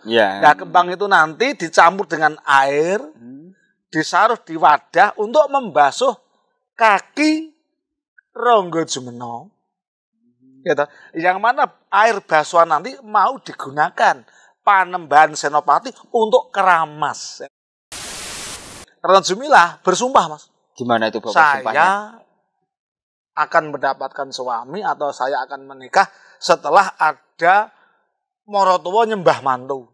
Iya. Nah, kembang itu nanti dicampur dengan air, disaruh di wadah untuk membasuh kaki Ronggo Jumeno. Gitu. Yang mana air basuhan nanti mau digunakan Panembahan Senopati untuk keramas. Raden Jumilah bersumpah, Mas. Gimana itu Bapak Saya sumpahnya? akan mendapatkan suami atau saya akan menikah setelah ada Morotowo nyembah mantu.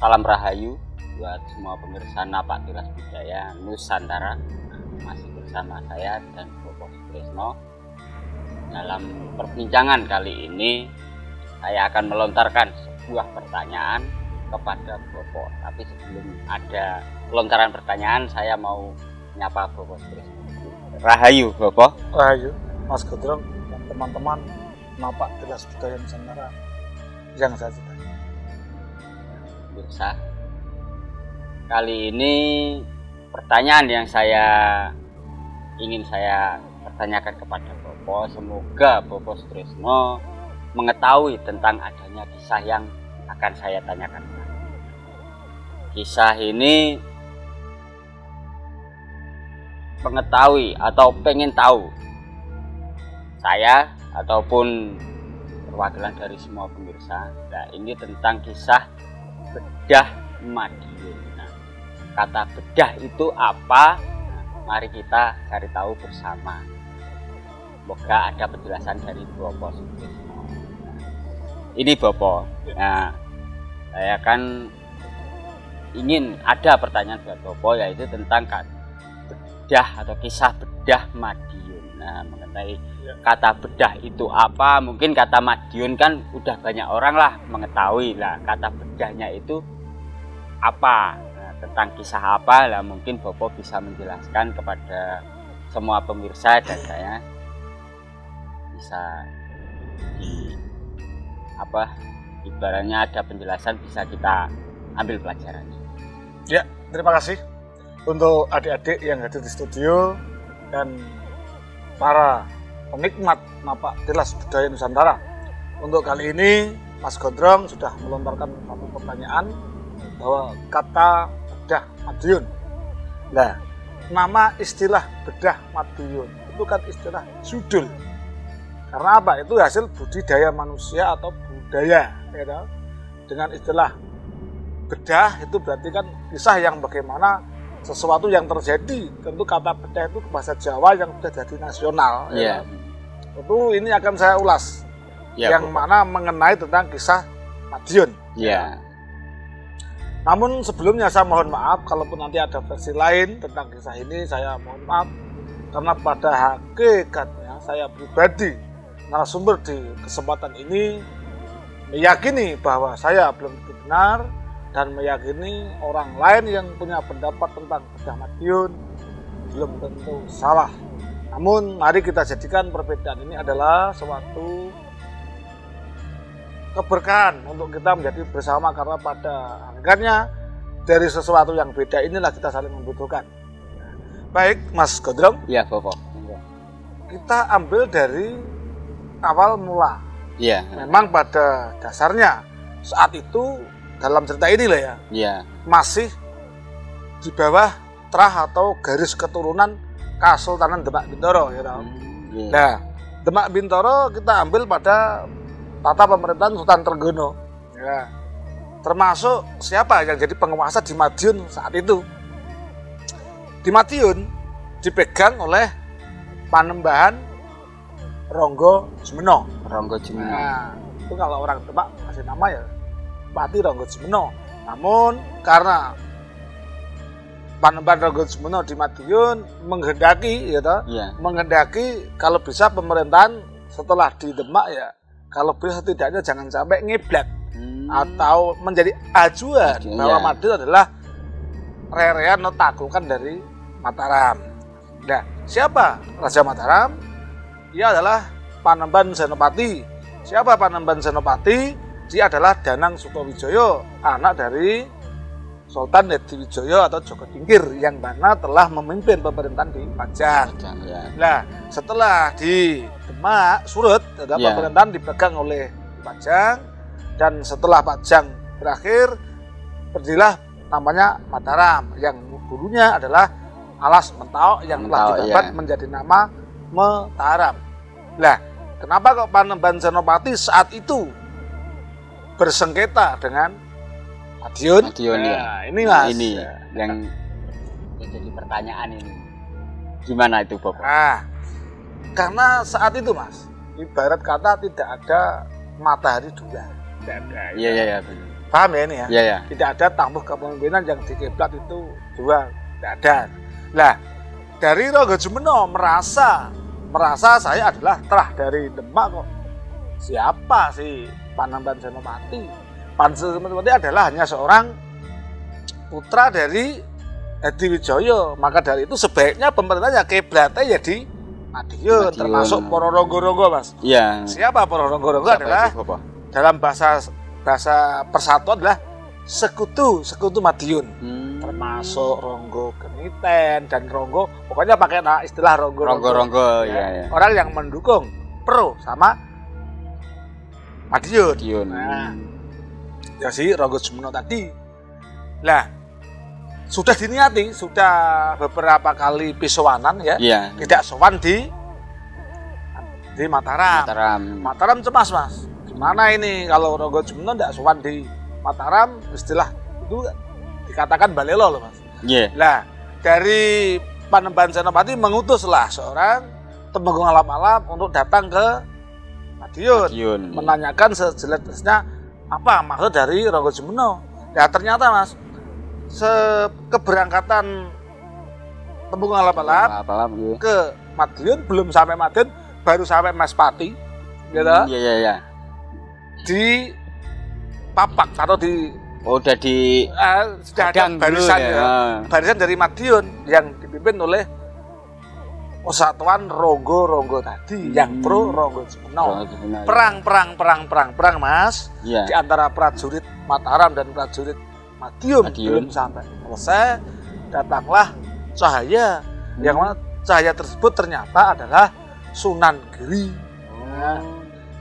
Salam rahayu buat semua pemirsa Napak Tilas Budaya Nusantara. Masih bersama saya dan Bopo Sutrisno. Dalam perbincangan kali ini saya akan melontarkan sebuah pertanyaan kepada Bopo. Tapi sebelum ada lontaran pertanyaan, saya mau nyapa Bopo Sutrisno. Rahayu Bopo. Rahayu, Mas Godrong dan teman-teman Napak Tilas Budaya Nusantara yang saya cintai. Pemirsa, kali ini pertanyaan yang ingin saya pertanyakan kepada Bopo, semoga Bopo Sutrisno mengetahui tentang adanya kisah yang akan saya tanyakan. Kisah ini mengetahui atau pengen tahu saya ataupun perwakilan dari semua pemirsa. Nah, ini tentang kisah bedah Madiun. Nah, kata bedah itu apa? Nah, mari kita cari tahu bersama. Semoga ada penjelasan dari Bopo Sutrisno. Ini Bopo. Nah, saya kan ingin ada pertanyaan buat Bopo, yaitu tentang bedah atau kisah bedah Madiun. Nah, mengenai kata bedah itu apa? Mungkin kata Madiun kan udah banyak orang lah mengetahui lah. Kata bedahnya itu apa? Nah, tentang kisah apa lah? Mungkin Bopo bisa menjelaskan kepada semua pemirsa dan saya bisa ibaratnya ada penjelasan, bisa kita ambil pelajarannya. Ya, terima kasih untuk adik-adik yang hadir di studio dan para penikmat Napak Tilas Budaya Nusantara. Untuk kali ini Mas Gondrong sudah melontarkan satu pertanyaan bahwa kata bedah Madiun. Nah, nama istilah bedah Madiun itu kan istilah judul. Karena apa? Itu hasil budidaya manusia atau budaya. Ya, dengan istilah bedah itu berarti kan kisah yang bagaimana sesuatu yang terjadi. Tentu kata bedah itu bahasa Jawa yang sudah jadi nasional. Yeah. Ya. Tentu ini akan saya ulas, yang mana mengenai tentang kisah Madiun. Yeah. Namun sebelumnya saya mohon maaf kalaupun nanti ada versi lain tentang kisah ini, saya mohon maaf karena pada hakikatnya saya pribadi narasumber di kesempatan ini meyakini bahwa saya belum tentu benar dan meyakini orang lain yang punya pendapat tentang bedah Madiun belum tentu salah. Namun mari kita jadikan perbedaan ini adalah suatu keberkahan untuk kita menjadi bersama, karena pada hakikatnya dari sesuatu yang beda inilah kita saling membutuhkan. Baik, Mas Gondrong. Iya, Bopo. Kita ambil dari awal mula. Iya. Memang pada dasarnya saat itu dalam cerita ini lah ya, Iya. masih di bawah terah atau garis keturunan Kasultanan Demak Bintoro ya toh. Iya. Nah, Demak Bintoro kita ambil pada tata pemerintahan Sultan Trenggono. Ya. Termasuk siapa yang jadi penguasa di Madiun saat itu. Di Madiun dipegang oleh Panembahan Ronggo Jumeno. Ronggo Jumeno. Nah, itu kalau orang Demak kasih nama ya Pati Ronggo Jumeno. Namun karena Panembahan Ronggo Jumeno di Madiun menghendaki ya toh, Iya. menghendaki kalau bisa pemerintahan setelah di Demak ya, kalau bisa setidaknya jangan sampai ngeblak atau menjadi ajuan Iya. bahwa Madiun adalah rerean atau taklukan dari Mataram. Nah, siapa Raja Mataram? Ia adalah Panembahan Senopati. Siapa Panembahan Senopati? Dia adalah Danang Sukowijoyo, anak dari Sultan Hediwijoyo atau Joko Tingkir yang mana telah memimpin pemerintahan di Pajang. Ya. Nah, setelah di Demak, Surut, Ya. pemerintahan dipegang oleh Pajang, dan setelah Pajang berakhir, berdirilah namanya Mataram, yang dulunya adalah Alas Mentawai yang telah Mentawai, didapat ya. menjadi nama Mataram. Nah, kenapa kok Panembahan Senopati saat itu bersengketa dengan Madiun? Madiun, ya. Nah, ini mas. Ini yang jadi pertanyaan ini. Gimana itu, Bob? Nah, karena saat itu mas, ibarat kata tidak ada matahari dua. Tidak ada. Iya, iya, iya. benar. Paham ya ini ya? Iya, iya. Tidak ada tamuh kepemimpinan yang di kiblat itu dua. Tidak ada. Lah, dari Ronggo Jumeno merasa saya adalah terah dari Demak kok. Siapa sih Panembahan Senopati? Panembahan Senopati adalah hanya seorang putra dari Hediwijoyo. Maka dari itu sebaiknya pemerintahnya kiblatnya ya di Madiun, termasuk para ronggo-ronggo mas. Iya. Siapa para ronggo-ronggo Siapa adalah itu, Bob? dalam bahasa persatuan adalah sekutu Madiun. Termasuk Ronggo Geniten dan Ronggo, pokoknya pakai istilah Ronggo-Ronggo. Ronggo-ronggo, iya, iya. Orang yang mendukung pro sama Madiun. Madiun. Nah, ya si Ronggo Jumeno tadi. Lah, sudah diniati, sudah beberapa kali pisowanan ya. Iya. Tidak sowan di Mataram. Mataram. Mataram cemas mas. Gimana ini kalau Ronggo Jumeno tidak sowan di Mataram, istilah itu dikatakan balelo loh mas. Iya. Lah dari Panembahan Senopati mengutuslah seorang Temenggung Alam-Alam untuk datang ke Madiun, Madiun. menanyakan sejelas-jelasnya apa maksud dari Ronggo Jumeno. Ya ternyata mas, keberangkatan Temenggung Alam-Alam Apalah, iya. ke Madiun belum sampai Madiun, baru sampai Maspati, gitu. Iya, iya, iya. Di Papak atau di Udah di sudah ada Kadang barisan dulu, ya. ya. Barisan dari Madiun yang dipimpin oleh Persatuan Ronggo-Ronggo tadi yang pro Ronggo Jumeno. Perang Mas. Iya. Di antara prajurit Mataram dan prajurit Madiun belum sampai selesai, datanglah Cahaya. Yang mana Cahaya tersebut ternyata adalah Sunan Giri. Nah,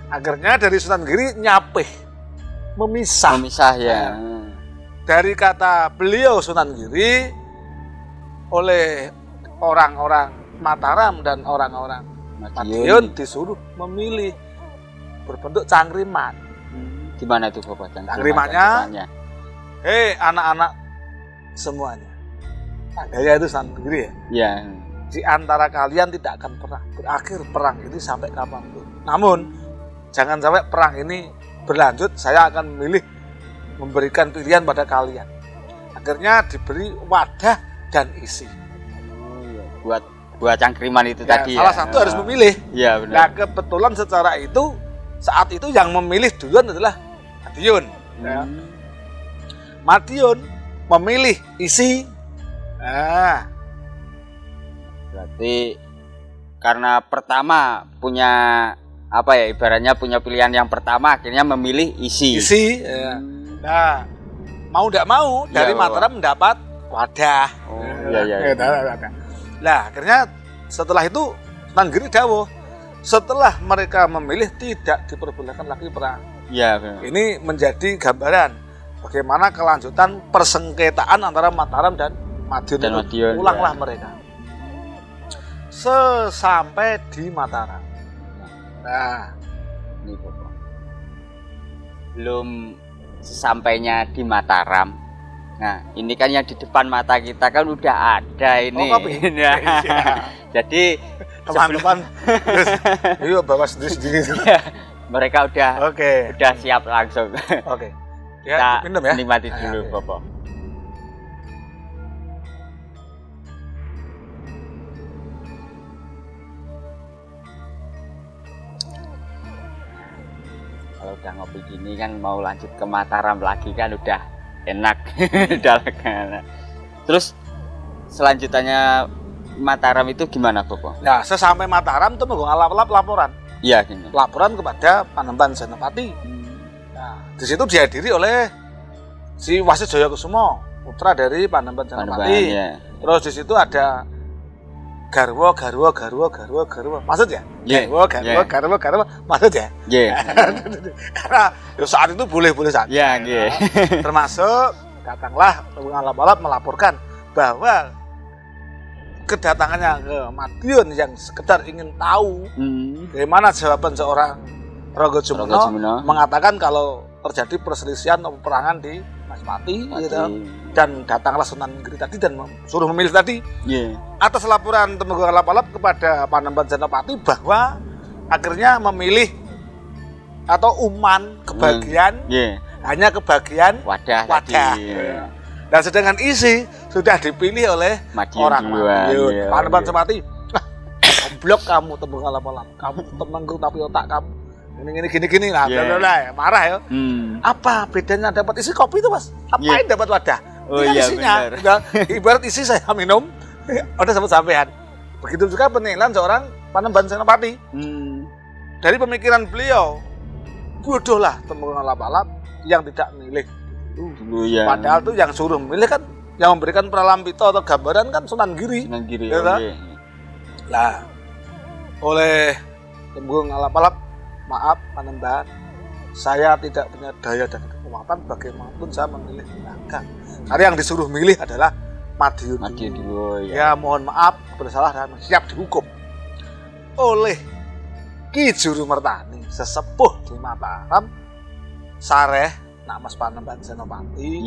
akhirnya dari Sunan Giri nyapih memisah ya. dari kata beliau Sunan Giri oleh orang-orang Mataram dan orang-orang Madiun disuruh memilih berbentuk cangkriman. Gimana itu Bapak? Cangkrimannya, hei anak-anak semuanya, saya itu Sunan Giri ya. Iya. Di antara kalian tidak akan pernah berakhir perang ini sampai kapanpun. Namun jangan sampai perang ini berlanjut, saya akan memilih memberikan pilihan pada kalian. Akhirnya diberi wadah dan isi. Buat cangkriman itu Ya, tadi salah ya. satu harus memilih. Iya benar. Nah kebetulan secara itu saat itu yang memilih duluan adalah Madiun. Ya. Madiun memilih isi. Nah, berarti karena pertama punya apa ya, ibaratnya punya pilihan yang pertama, akhirnya memilih isi. isi. Ya. Nah, mau tidak mau dari Ya, Mataram mendapat wadah. Oh, iya. Nah, akhirnya setelah itu Sunan Giri dawuh, setelah mereka memilih tidak diperbolehkan lagi perang. Iya. Benar. Ini menjadi gambaran bagaimana kelanjutan persengketaan antara Mataram dan Madiun. Pulanglah mereka. Sesampai di Mataram. Nah, ini Bapak. Belum sesampainya di Mataram. Nah, ini kan yang di depan mata kita kan udah ada ini. Nah, jadi teman-teman yuk bawa sendiri. Mereka udah siap langsung. Ya, minum ya. Nikmati dulu, Bapak. Kalau udah ngopi gini kan mau lanjut ke Mataram lagi kan udah enak. Udah lega. Terus selanjutnya Mataram itu gimana, Bapak? Nah, sesampai Mataram tuh Temenggung Alap-alap laporan. Iya, gini. Laporan kepada Panembahan Senopati. Nah, di situ dihadiri oleh si Wasit Jayakusumo, putra dari Panembahan Senopati. Ya. Terus di situ ada Garwo, maksud ya? Yeah. Garwo, maksud ya? Iya. Karena saat itu boleh-boleh saja. Iya, iya. Termasuk datanglah Temenggung Alap-alap melaporkan bahwa kedatangannya ke Madiun yang sekedar ingin tahu bagaimana jawaban seorang Rangga Jumeno mengatakan kalau terjadi perselisihan atau peperangan di Maspati gitu. Dan datanglah Sunan Giri tadi dan suruh memilih tadi. Atas laporan Temenggung Alap-alap kepada Panembahan Senopati bahwa akhirnya memilih atau uman kebagian hanya kebagian wadah. Dan sedangkan isi sudah dipilih oleh orang Madiun. Panembahan Senopati, goblok kamu Temenggung Alap-alap, kamu Temenggung tapi otak kamu gini lah, marah ya. Apa bedanya dapat isi kopi itu, Mas? Apain dapat wadah? Isinya, ibarat isi saya minum, udah sampean. Begitu juga penilaian seorang Panembahan Senopati. Dari pemikiran beliau, bodohlah Temenggung Alap-alap yang tidak milih. Padahal tuh yang suruh memilih kan, yang memberikan pralampito atau gambaran kan Sunan Giri. Nah, oleh Temenggung Alap-alap, maaf Panembahan, saya tidak punya daya dan kekuatan bagaimanapun saya memilih naga. Karena yang disuruh milih adalah Madiun dulu. Ya mohon maaf, bersalah dan siap dihukum oleh Ki Juru Mertani, sesepuh di Mataram, Sareh Nak Mas Panembahan Senopati.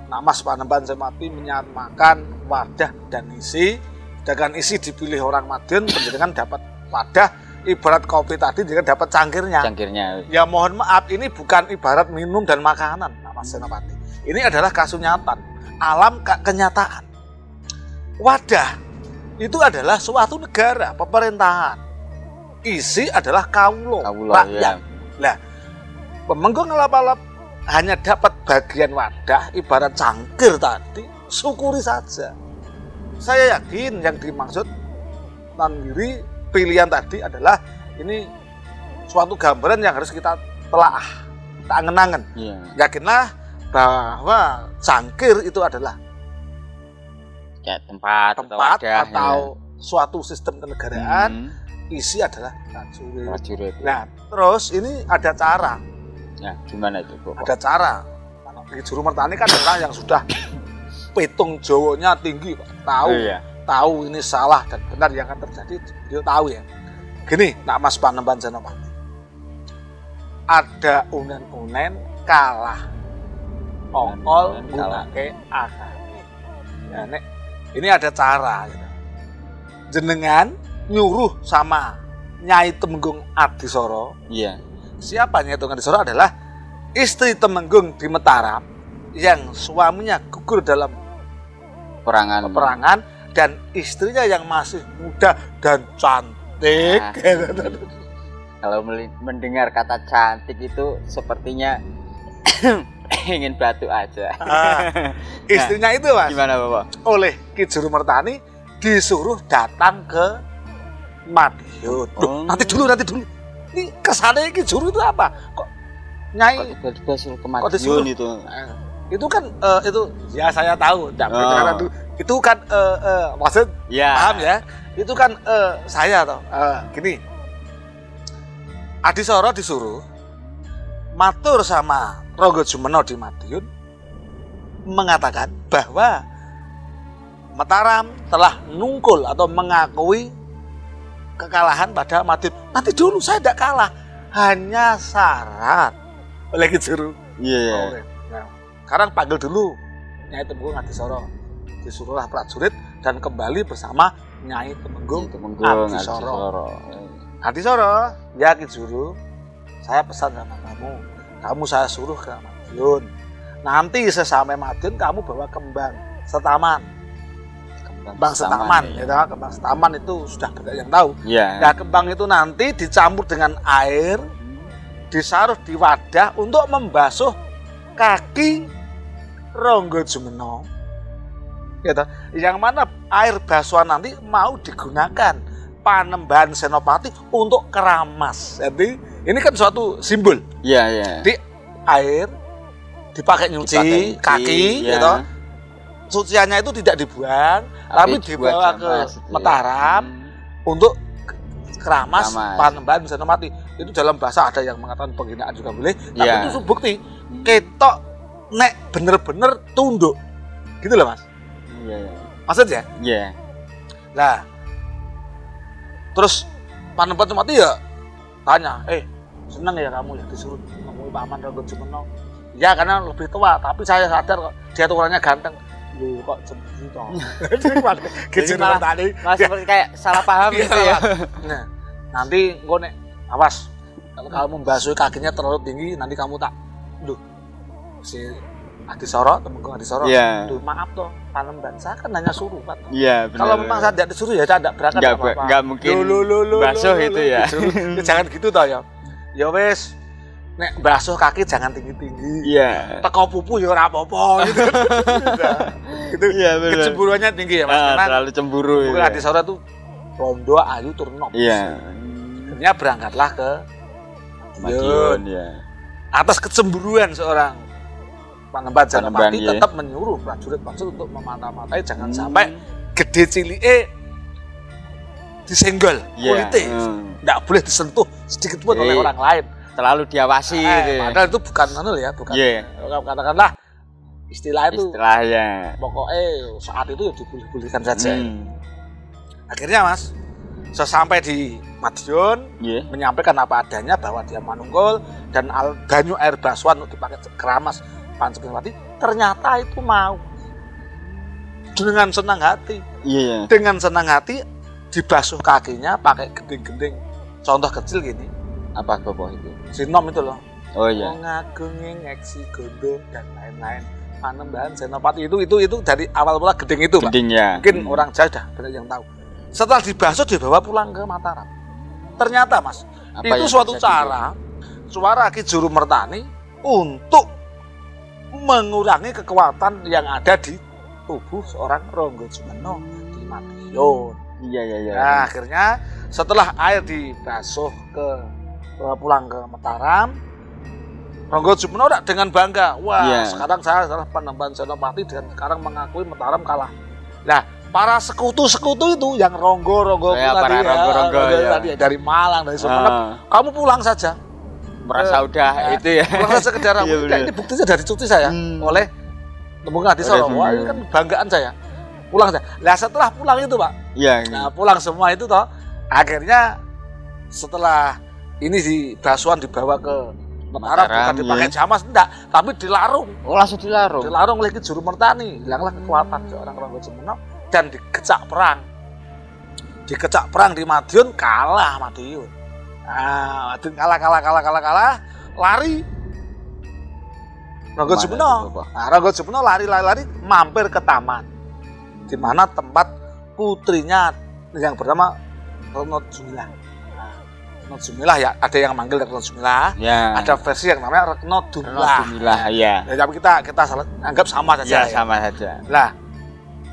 Nak Mas Panembahan Senopati menyamakan wadah dan isi. Dengan isi dipilih orang Madiun, penjenengan dapat wadah. Ibarat kopi tadi dia dapat cangkirnya. Ya mohon maaf, ini bukan ibarat minum dan makanan, Nak Mas Senopati. Ini adalah kasunyatan, alam kenyataan. Wadah itu adalah suatu negara, pemerintahan. Isi adalah kaulo, rakyat. Nah, Temenggung Alap-alap hanya dapat bagian wadah, ibarat cangkir tadi, syukuri saja. Saya yakin yang dimaksud Tanggiri pilihan tadi adalah ini suatu gambaran yang harus kita telaah, kita angen-angen. Yakinlah bahwa cangkir itu adalah kayak tempat atau suatu sistem kenegaraan. Isi adalah prajurit. Nah, terus ini ada cara. Ya, gimana itu, Bapak? Ada cara. Ki Juru Mertani kan orang yang sudah pitung Jawanya tinggi, Pak. Tahu ini salah dan benar yang akan terjadi, dia tahu ya. Gini, Nak Mas Panembahan Senopati, ada unen-unen kalah ongkol gunake akane. Ya, Nek, ini ada cara gitu. Jenengan nyuruh sama Nyai Temenggung Adisoro. Siapa Nyai Temenggung Adisoro? Adalah istri Temenggung di Mataram yang suaminya gugur dalam peperangan dan istrinya yang masih muda dan cantik. Kalau mendengar kata cantik itu sepertinya ingin batuk aja. Istrinya itu, Mas, gimana, Bapak? Oleh Ki Juru Mertani disuruh datang ke Madiun. Nanti dulu. Ini kesannya Ki Juru itu apa? Kok Nyai tiba-tiba suruh ke Madiun itu? Itu kan itu ya saya tahu. Itu kan maksud paham ya? Itu kan saya toh. Gini. Adisoro disuruh matur sama Ronggo Jumeno di Madiun mengatakan bahwa Mataram telah nungkul atau mengakui kekalahan pada Madiun. Nanti dulu saya tidak kalah, hanya syarat oleh Ki Juru. Iya. Nah, sekarang panggil dulu Nyai Temenggung Adisoro. Disuruhlah prajurit dan kembali bersama Nyai Temenggung Adisoro. Adisoro, ya Ki Juru, saya pesan sama kamu saya suruh ke Madiun. Nanti sesampai Madiun kamu bawa kembang setaman. Kembang setaman, ya. Kembang setaman itu sudah banyak yang tahu. Yeah. Nah, kembang itu nanti dicampur dengan air, disaruh di wadah untuk membasuh kaki Ronggo Jumeno. Ya, yang mana air basuhan nanti mau digunakan Panembahan Senopati untuk keramas. Jadi ini kan suatu simbol. Iya, iya. Di air dipakai nyuci kaki, ya. gitu. Suciannya itu tidak dibuang, tapi dibawa ke Mataram untuk keramas Panembahan Senopati. Itu dalam bahasa ada yang mengatakan penghinaan juga boleh, tapi itu bukti ketok nek bener-bener tunduk, gitu loh Mas. Iya. Maksudnya? Iya. Nah, terus Panembahan Senopati ya tanya, senang ya kamu ya disuruh menemui Paman Ronggo Jumeno? Ya karena lebih tua, tapi saya sadar kok dia tuh orangnya ganteng. Loh kok cemburu toh. Jadi malah seperti kayak salah paham gitu ya. Nah, nanti engko nek awas kalau kamu membasuh kakinya terlalu tinggi nanti kamu tak si Adisoro, Temenggung Adisoro. Yeah. Maaf toh, Panembahan saya kan hanya suruh kan. Iya, benar. Kalau memang saya tidak disuruh ya saya tidak berangkat apa-apa. Enggak mungkin basuh itu ya. Jangan gitu toh ya. Ya wes, nek basuh kaki jangan tinggi-tinggi. Iya. Teko pupu ya ora apa-apa gitu. Gitu. Iya, benar. Kecemburuannya tinggi ya Mas. Terlalu cemburu ya. Bukan Adisoro itu rondo ayu turun. Iya. Akhirnya berangkatlah ke Madiun ya. Atas kecemburuan seorang Panembahan Senopati tetap menyuruh prajurit-prajurit untuk memata-matai jangan sampai gede cilike disenggol kulite. Tidak boleh disentuh sedikit pun oleh orang lain. Terlalu diawasi gitu. Padahal itu bukan bukan. Katakanlah istilahnya. Pokoknya saat itu ya diboleh-bolehkan saja. Akhirnya Mas, sesampai di Madiun menyampaikan apa adanya bahwa dia manungkul dan banyu air basuhan untuk dipakai keramas Senopati, ternyata itu mau dengan senang hati. Dengan senang hati dibasuh kakinya pakai gending-gending. Contoh kecil gini. Apa bapak itu? Sinom itu loh. Oh iya. Ngagungi ngeksi gondo dan lain-lain. Panembahan Senopati itu dari awal mula gending itu, Pak. Gendingnya. Mungkin orang jauh dah banyak yang tahu. Setelah dibasuh dibawa pulang ke Mataram. Ternyata Mas, itu suatu cara Ki Juru Mertani untuk mengurangi kekuatan yang ada di tubuh seorang Ronggo Jumeno di Madiun. Iya. Nah, akhirnya setelah air dibasuh pulang ke Mataram, Ronggo Jumeno dengan bangga, wah sekarang saya adalah Panembahan Senopati dan sekarang mengakui Mataram kalah. Nah, para sekutu-sekutu itu yang Ronggo tadi dari Malang, dari Sumenep, kamu pulang saja. Merasa udah itu ya. Pulang saja ke daerah. Ini buktinya dari cuti saya oleh Temenggung Adisoro. Wah, ini kan banggaan saya. Pulang saja. Nah, setelah pulang itu, Pak. Iya. Nah, pulang semua itu toh. Akhirnya setelah ini di basuhan dibawa ke Mataram bukan dipakai jamas enggak, tapi dilarung. Oh, langsung dilarung. Dilarung oleh Ki Juru Mertani. Hilanglah kekuatan seorang Ronggo Jumeno dan dikecak perang. Dikecak perang di Madiun, kalah Madiun. Nah, Madiun kalah, lari. Ronggo Jumeno. Nah, Ronggo Jumeno lari mampir ke taman. Di mana tempat putrinya yang bernama Retno Jumilah. Retno Jumilah ya, ada yang manggil Retno Jumilah. Ya. Ada versi yang namanya Retno Dumilah. Ya. Tapi kita anggap sama saja. Ya, sama saja. Lah,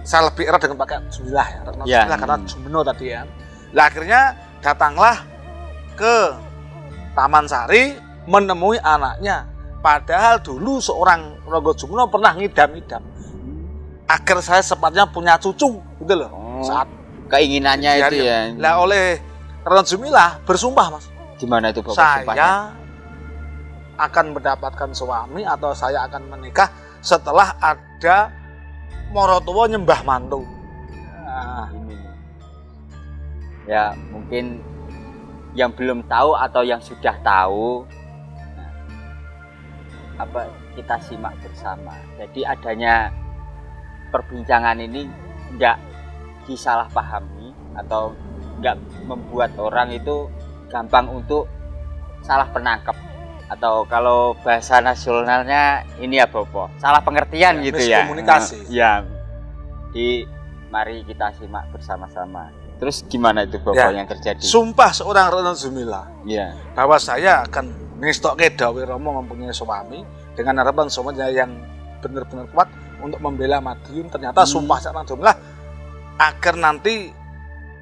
saya lebih erat dengan pakai Jumilah ya, Retno Jumilah karena Jumeno tadi ya. Lah akhirnya datanglah ke Taman Sari menemui anaknya. Padahal dulu seorang Ronggo Jumeno pernah ngidam-ngidam agar saya sepatnya punya cucu, gitu loh. Saat keinginannya itu ya. Lah oleh Retno Jumilah bersumpah, Mas. Gimana itu Bapak sumpahnya? Saya akan mendapatkan suami atau saya akan menikah setelah ada morotuwa nyembah mantu. Nah, ini. Ya, mungkin yang belum tahu atau yang sudah tahu, apa kita simak bersama. Jadi adanya perbincangan ini enggak disalahpahami atau enggak membuat orang itu gampang untuk salah penangkap, atau kalau bahasa nasionalnya ini ya Bopo, salah pengertian gitu ya. Komunikasi. Ya. Mari kita simak bersama-sama. Terus gimana itu Bopo Ya, yang terjadi? Sumpah seorang Retno Zumillah Iya. bahwa saya akan ngestokke Dawe Romo mempunyai suami dengan harapan suaminya yang benar-benar kuat untuk membela Madiun. Ternyata sumpah seorang Zumillah agar nanti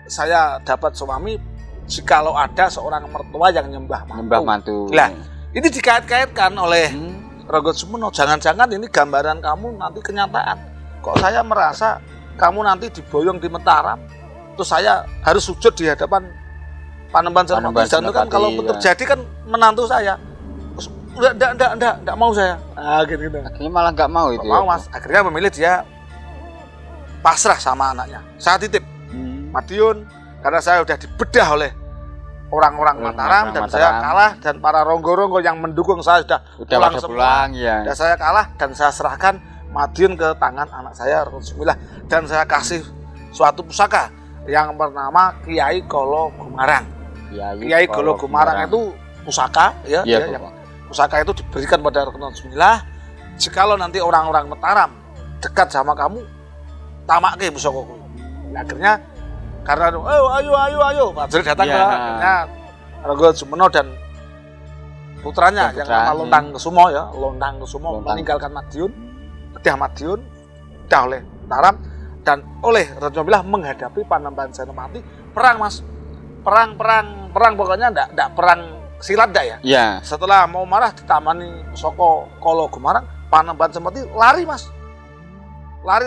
saya dapat suami jikalau ada seorang mertua yang nyembah mantu. Lah, ini dikait-kaitkan oleh Rogo Sumono. Jangan-jangan ini gambaran kamu nanti kenyataan. Kok saya merasa kamu nanti diboyong di Mataram, terus saya harus sujud di hadapan Panembahan Senopati. Dan itu kan kalau terjadi kan menantu saya. Enggak mau saya. Gitu. Akhirnya malah nggak mau itu. Mau Mas. Akhirnya memilih dia pasrah sama anaknya. Saya titip Madiun karena saya sudah dibedah oleh orang-orang Mataram dan saya kalah, dan para ronggo-ronggo yang mendukung saya sudah pulang semua. Ya. Dan saya kalah dan saya serahkan Madiun ke tangan anak saya Rasulullah, dan saya kasih suatu pusaka yang bernama Kiai Kolo Gumarang. Kiai Kolo Gumarang itu pusaka ya, yang pusaka itu diberikan pada Rasulullah. Jikalau nanti orang-orang Mataram dekat sama kamu, tamake pusaka kuwi. Akhirnya karena ayo Fadil datang ke akhirnya Rogo Sumono dan putranya yang nama Lontang Kusumo ya, Lontang Kusumo meninggalkan Madiun, bedah Madiun, bedah oleh Mataram, dan oleh Rasulullah menghadapi Panembahan Senopati. Perang Mas, perang pokoknya ndak perang silat ndak ya. Iya. Setelah mau marah ditamani Soko Kolo Gumarang, Panembahan Senopati lari Mas, lari.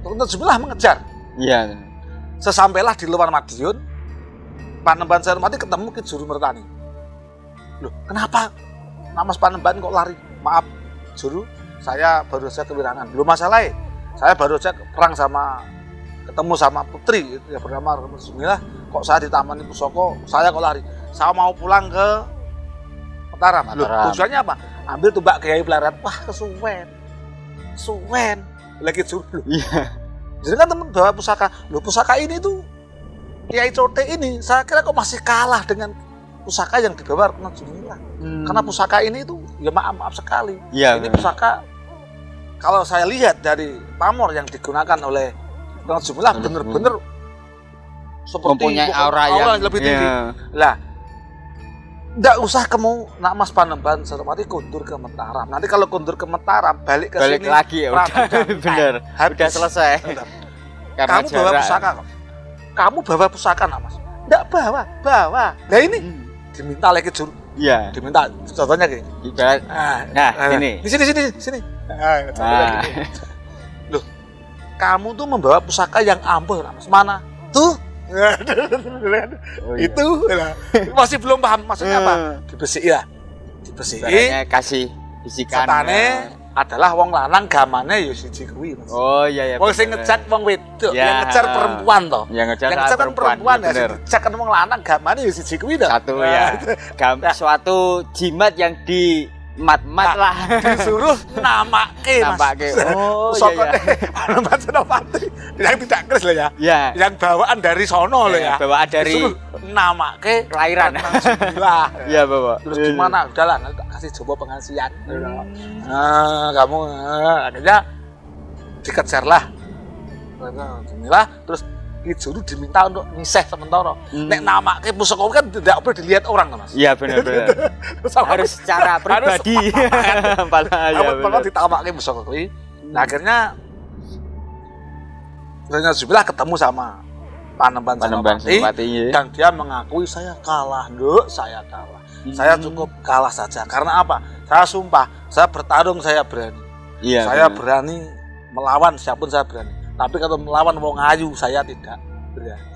Rasulullah mengejar. Iya. Sesampailah di luar Madiun, Panembahan Senopati ketemu Ki Juru Mertani. Loh, kenapa Mas Panembahan kok lari? Maaf Juru, saya baru saja kewirangan. Belum masalah, saya baru saja perang ketemu sama putri yang bernama Rasulullah. Kok saya ditamani pusaka, saya kok lari? Saya mau pulang ke Mataram. Loh, tujuannya apa? Ambil tumbak Kiai Pleret. Wah, kesuwen. Lagi Juru. Iya. Jadi kan teman bawa pusaka. Loh, pusaka ini tuh Kiai Cote ini saya kira kok masih kalah dengan pusaka yang dibawa Rasulullah. Karena pusaka ini tuh ya maaf sekali. Ya, ini pusaka kalau saya lihat dari pamor yang digunakan oleh Rasulullah benar-benar seperti mempunyai aura yang lebih tinggi. Lah, enggak usah kamu Mas Panembahan Senopati kundur ke Mataram. Nanti kalau kundur ke Mataram balik sini lagi ya udah bener. Udah selesai. Kamu bawa pusaka kok. Kamu bawa pusaka Mas? Enggak bawa. Nah ini diminta lagi Juru. Iya. Diminta contohnya gini. Ini. Di sini. Loh, kamu tuh membawa pusaka yang ampuh Mas. Mana? Tuh. Itu masih belum paham maksudnya apa? Dibesiki kasih bisikan setane adalah wong lanang gamane ya siji kuwi Mas. Oh iya. Wong sing ngecat wong wedok, yang ngejar perempuan toh. Yang ngejar kan perempuan ya, sing ngecat kan wong lanang gamane ya siji kuwi toh. Satu ya. Suatu jimat yang di mat-mat lah disuruh namake Mas. Oh iya. Panembahan Senopati yang tidak keris loh ya. Iya. Yang bawaan dari sono loh ya. Bawaan dari namake kelahiran. Lah. Iya, Bapak. Terus gimana? Udahlah nanti tak kasih coba pengasihan. Kamu akhirnya dikejarlah. Bismillah, terus Ki Juru diminta untuk ngiseh sementara. Nek namake pusaka kan tidak boleh dilihat orang Mas. Iya benar. Harus secara pribadi. Kalau ditamake pusaka kuwi. Nah akhirnya Rasulullah ketemu sama Panembahan Senopati dan dia mengakui saya kalah, saya kalah. Saya cukup kalah saja. Karena apa? Saya sumpah, saya bertarung saya berani. Iya, saya berani melawan siapapun saya berani. Tapi kalau melawan wong ayu saya tidak berani.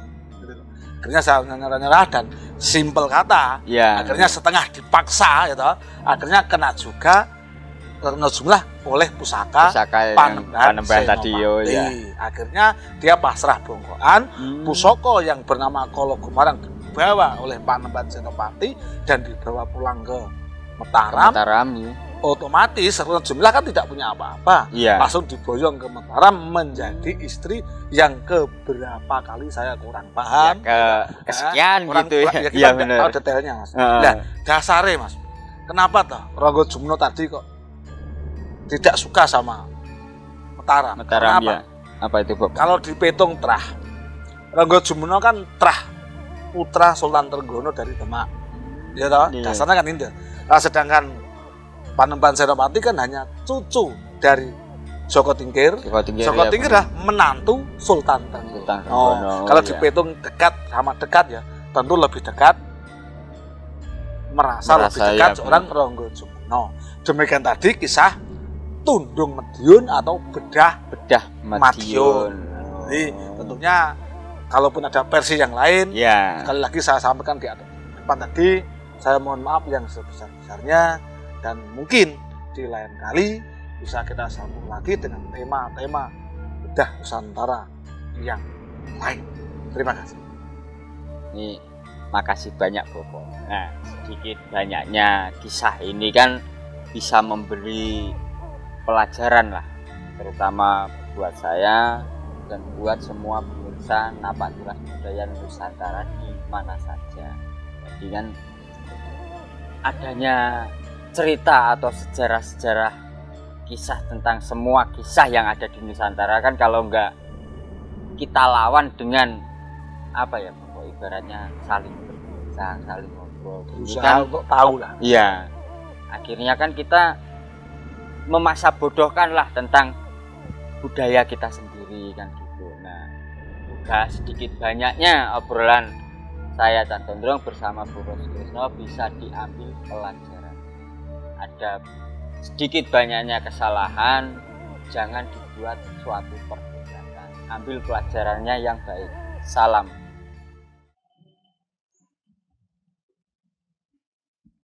akhirnya saya nyerah dan simpel kata, akhirnya setengah dipaksa, gitu, akhirnya kena jumlah oleh pusaka Panembahan tadi, ya. Akhirnya dia pasrah bongkoan, pusaka yang bernama Kala Gumarang dibawa oleh Panembahan Senopati dan dibawa pulang ke Mataram. Otomatis jumlah kan tidak punya apa-apa, langsung diboyong ke Mataram menjadi istri yang keberapa kali saya kurang paham, kesekian gitu ya. Kita tidak tahu detailnya, Mas. Nah, dasarnya, Mas, kenapa toh Rangga Jumna tadi kok tidak suka sama Mataram? Kenapa? Ya. Apa itu, Bob? Kalau dihitung Trah, Rangga Jumna kan Trah putra Sultan Trenggono dari Demak, ya toh, dasarnya kan itu. Nah, sedangkan Panembahan Senopati kan hanya cucu dari Joko Tingkir. Joko Tingkir adalah menantu Sultan Trenggono. Kalau dihitung dekat sama dekat ya, tentu lebih dekat, merasa lebih dekat seorang Rangga Jumna. Demikian tadi kisah Tundung Madiun atau Bedah Madiun. Jadi tentunya kalaupun ada versi yang lain, sekali lagi saya sampaikan di depan tadi, saya mohon maaf yang sebesar-besarnya. Dan mungkin di lain kali bisa kita sambung lagi dengan tema-tema Bedah Nusantara yang lain. Terima kasih. Ini makasih banyak, Bobo. Nah, sedikit banyaknya kisah ini kan bisa memberi pelajaran lah, terutama buat saya dan buat semua pemirsa Napaktilas Budaya Nusantara di mana saja. Jadi kan adanya cerita atau sejarah-sejarah kisah tentang semua kisah yang ada di Nusantara kan kalau enggak kita lawan dengan apa ya, ibaratnya saling berbincang, saling ngobrol, usaha untuk tahu lah. Iya, akhirnya kan kita memasa bodohkan lah tentang budaya kita sendiri kan gitu. Nah, udah sedikit banyaknya obrolan saya dan Tondrong bersama Bu Roskrisno bisa diambil pelajaran. Ada sedikit banyaknya kesalahan, jangan dibuat suatu perdebatan. Ambil pelajarannya yang baik. Salam.